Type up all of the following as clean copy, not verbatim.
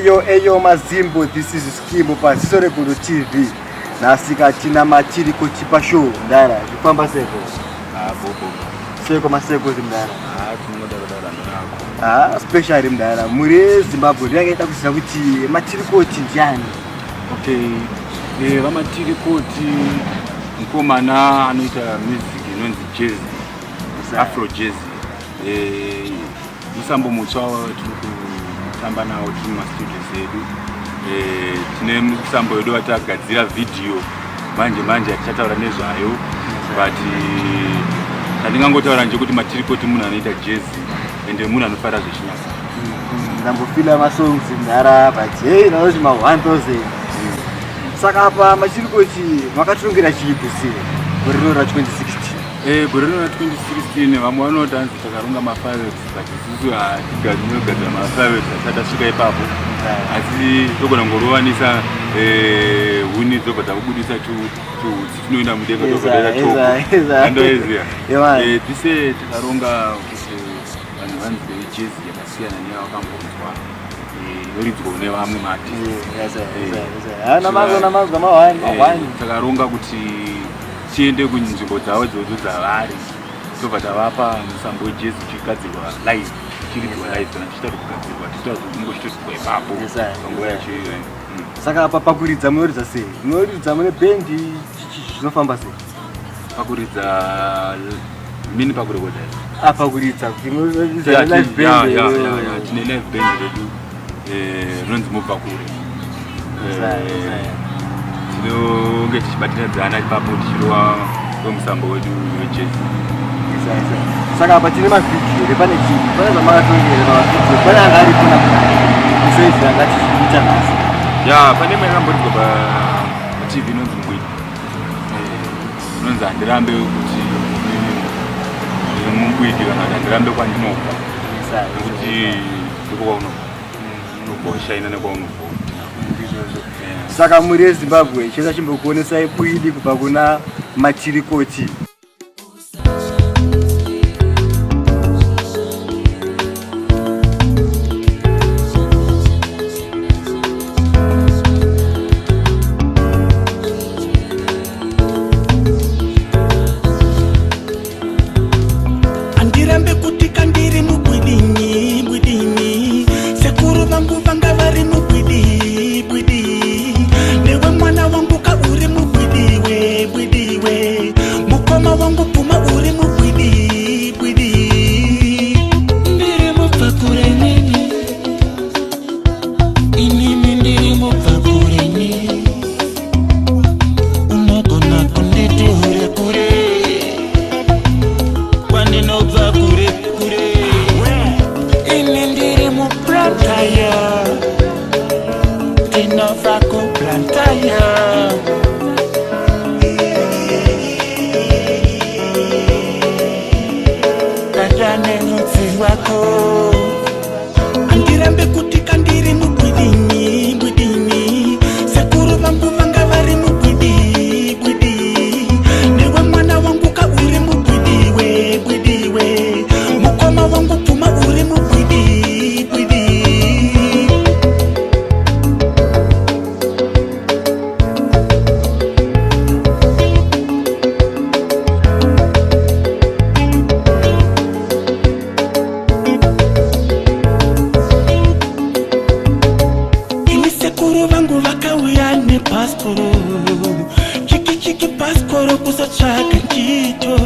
Eyo Mazimbo, this is Skimbo Pasore Kudu TV. Nasika tina machiri kuchipa show ndara. Kufamba seko. Bobo. Seko maseko zimdara. Tunodara. Special mdara. Muri Zimbabwe yakaita kuziva kuti machiri koti njani. Okay. Machiri koti mukomana anoita music inonzi jazz. Afro jazz. Musambo mutswa tamba nawo tiri mustudio zedu. Tine musambo yedu watagadzira video manje achataura nezvayo, but ndingangotaura nje kuti machiri koti munhu anoita jazz ende munhu anofara zvechinyasa. Ndambofila masongs ndara but hey naozi ma 1000. Saka apa machiri koti makatungira chipi sei gore ra 2016? Gore ra 2016 vamwe vanotanzi takaronga ma5 but isusu hatigadzira ma5 atasvika ipapo, asi togona ngorovanisa huni dzobva dzakubudisa tunoenda mudenga togodera toko andoeziya tise takaronga kuti vanhu vanzi vejazz yakasiyana neyavakambonzwa inoridzwa kune vamwe mati. Takaronga kuti tiende kunzvimbo dzavo dzodzo dzavari tobva tavapa musambo wejazz uchigadzirwa live, chiridzwa live kana tichita kugadzirwa tichitazongosvitodzwa ipapo panguva yacho iyoyo. Saka apa pakuridza munoridza sei? Munoridza mune bendi zvinofamba sei? Pakuridza mini pakurekodha pakuridza kuti munoridza live band. Tine live band redu rinonzi Mubvakure. Tinonge tichibatiradzana ipapo tichirova kwemusambo wedu wejazz. Saka apa tine mavhidhiyo pane chii, pane zvamakatongera mavhidhiyo, pane anga aripo nakuseizvi anga tichiita nhasi. Pane imwe yakamboridzwa paTV inonzi Mugwidi, inonzi handirambe kuti Mugwidi kana kuti handirambe kwandinobva, nekuti ndiko kwaunobva nekwaunobva. Saka muri yeZimbabwe chesa chimbokuonesai bwidi kubva kuna machiri koti. Andirambe kuti kandiri mubwidini bwidini sekuru vangu vanga vari mubwidi bwidi newe mwana wangu ka uri mubwidiwe bwidiwe mukoma wangu puma uri mubwidi bwidi ndiri Mubvakure nini inimi ndiri Mubvakure nini unogona kunditore kure kwandinobva kure kure ini ndiri muplantaya ndinobva kuplantaya katane mudzi wako andirambe kuti kandiri mubwidini bwidini sekuru vangu vanga vari mubwidi bwidi newe mwana wangu ka uri mubwidiwe bwidiwe mukoma wangu puma uri mubwidi bwidi. Ini sekuru vangu vakauya nepasporo chiki pasporo kuzotsvaka ntchito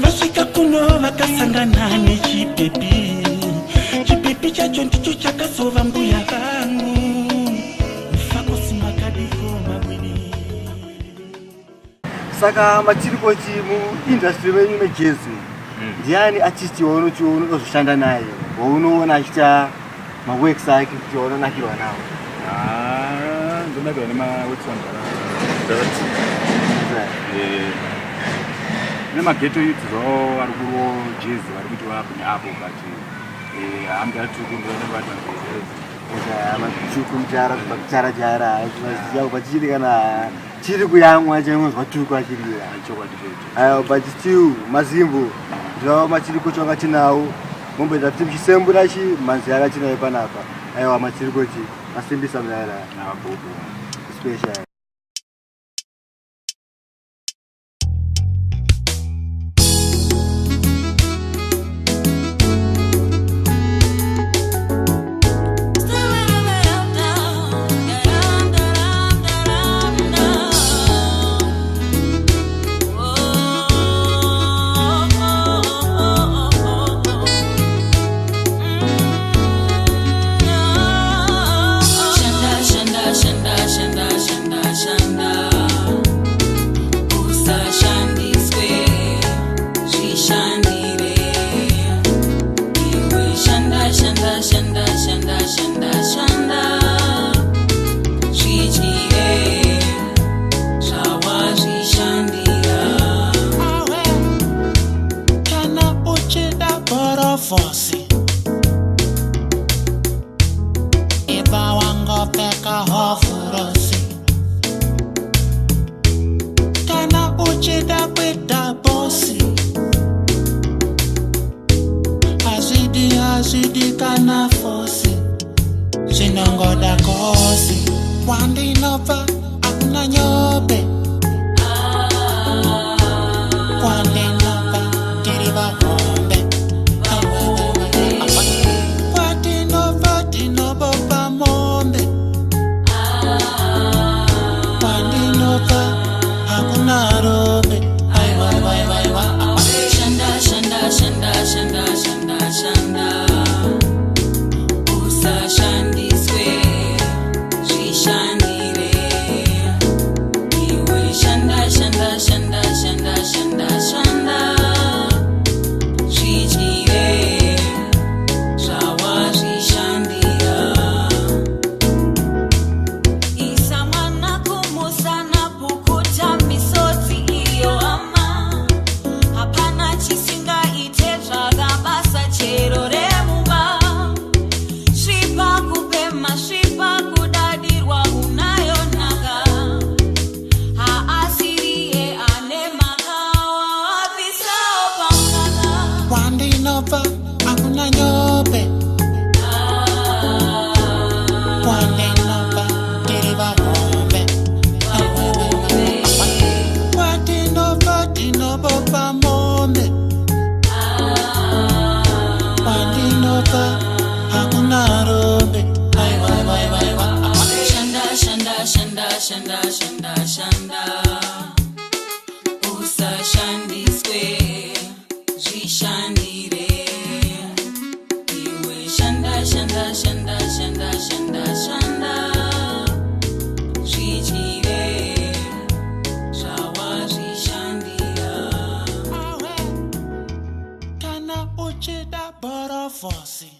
vasvika kuno vakasangana nechipepi chacho ndicho chakazova mbuya vangu fakosimakaliko mabwini. Saka machiri koti muindustry menyu mejazz ndiani artist waunozoshanda naye waunoona achiita maworks ake kuti waunonakirwa nawo? Ndonakirwa nemaworks anga nemageto youth zvawo vari kurowo jazz vari kuti vapo neapo kati hamdatuku ndovanebata matuku mjara kuchara vaziva chiri kana chiri kuyamwa chainonzwa tuku achirira but still Mazimbo ndiwo machiri kocho anga tinawo momboita kuti muchisembura chi manzi akachinayo panapa aiwa machirikochi masimbisa mudara nabobo special Fosse Eba wango peka hofurosi Kana uchida kweda bosi Azidi kana fosi Sinongoda kosi Wandi nova akuna nyobe Wandi nova diriba hombe Akuna nyobe Wande nova deriva hombe Wande nova dinobo pa mombe Wande nova akuna robe Shanda Usa shandi square Jishandire Shanda Jijire Shawa Jishandia Kana uchida boro fosi